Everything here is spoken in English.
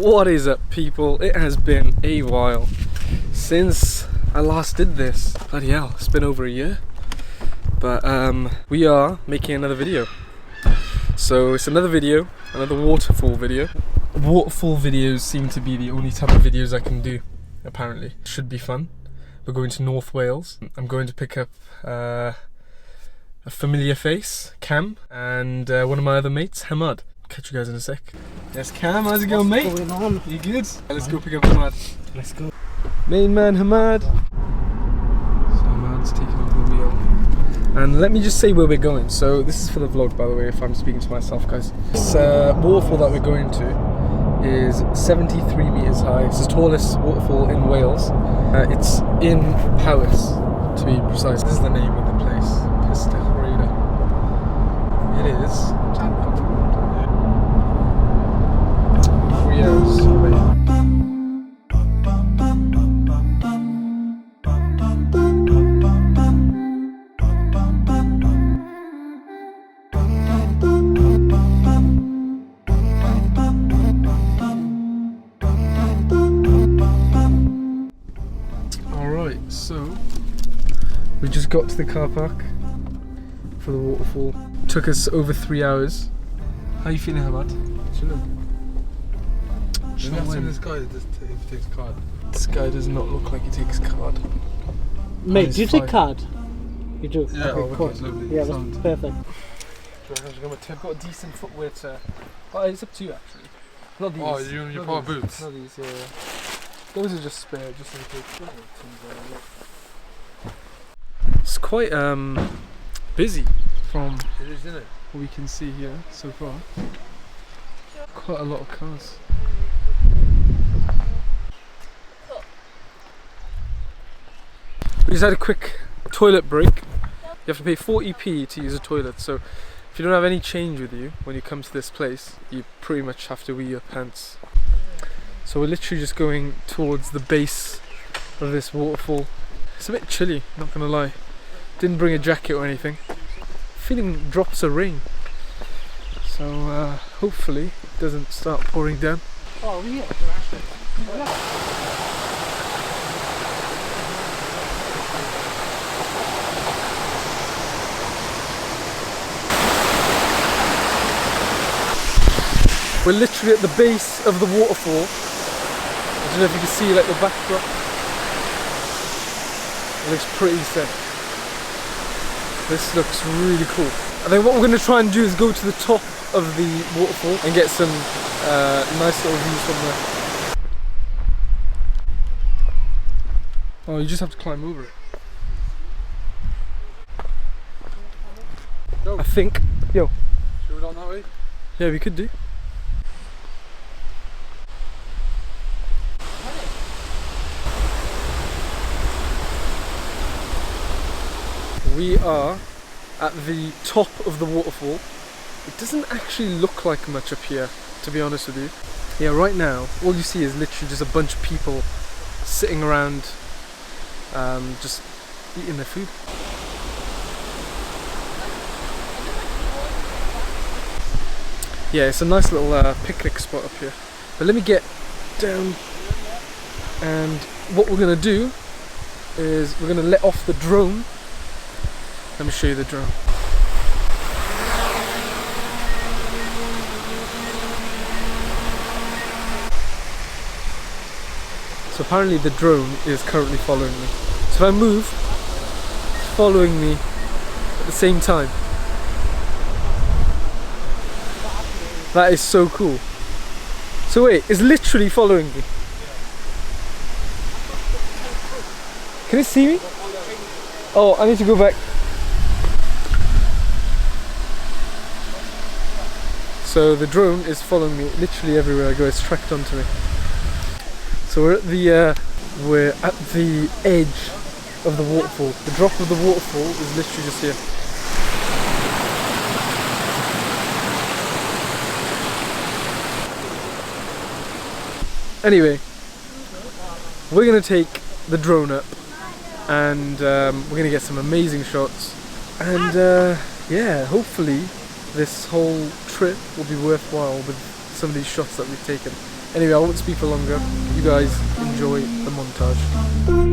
What is up, people? It has been a while since I last did this. Bloody hell, it's been over a year. But we are making another video. So it's another video, another waterfall video. Waterfall videos seem to be the only type of videos I can do, apparently. Should be fun. We're going to North Wales. I'm going to pick up a familiar face, Cam, and one of my other mates, Hamad. Catch you guys in a sec. Yes, Cam, how's it going, mate? What's going on? You good? Let's go pick up Hamad. Let's go. Main man, Hamad. So Hamad's taking over the wheel. And let me just say where we're going. So this is for the vlog, by the way, if I'm speaking to myself, guys. This waterfall that we're going to is 73 metres high. It's the tallest waterfall in Wales. It's in Powys, to be precise. This is the name of the place, Pystyll Rhaeadr. It is. 3 hours away. Alright, so we just got to the car park for the waterfall. Took us over 3 hours. How you feeling, Hamad? Chilling. Have you seen this guy that takes card? This guy does not look like he takes card. Mate, do you take card? You do? Yeah, okay, cool. lovely. Yeah, that's perfect. I've got a decent footwear to... Oh, it's up to you, actually. Not these. Oh, you and your power boots? Not these, yeah. Those are just spare, just in case. It's quite busy from It is, isn't it? what we can see here so far. Quite a lot of cars. We just had a quick toilet break. You have to pay 40p to use a toilet, so if you don't have any change with you when you come to this place, you pretty much have to wee your pants. So we're literally just going towards the base of this waterfall. It's a bit chilly, not gonna lie. Didn't bring a jacket or anything. Feeling drops of rain. So hopefully it doesn't start pouring down. Oh, yeah. We're literally at the base of the waterfall. I don't know if you can see like the backdrop. It looks pretty sick. This looks really cool. I think what we're going to try and do is go to the top of the waterfall and get some nice little views from there. Oh, you just have to climb over it. Yo. I think. Yo. Should we go down that way? Yeah, we could do. We are at the top of the waterfall. It doesn't actually look like much up here, to be honest with you. Yeah, right now, all you see is literally just a bunch of people sitting around, just eating their food. Yeah, it's a nice little picnic spot up here. But let me get down, and what we're gonna do is we're gonna let off the drone. Let me show you the drone. So apparently the drone is currently following me. So if I move, it's following me at the same time. That is so cool. So wait, it's literally following me. Can it see me? Oh, I need to go back. So the drone is following me literally everywhere I go. It's tracked onto me. So we're at the edge of the waterfall. The drop of the waterfall is literally just here. Anyway, we're gonna take the drone up, and we're gonna get some amazing shots. And yeah, hopefully this whole trip will be worthwhile with some of these shots that we've taken. Anyway, I won't speak for longer. You guys enjoy the montage.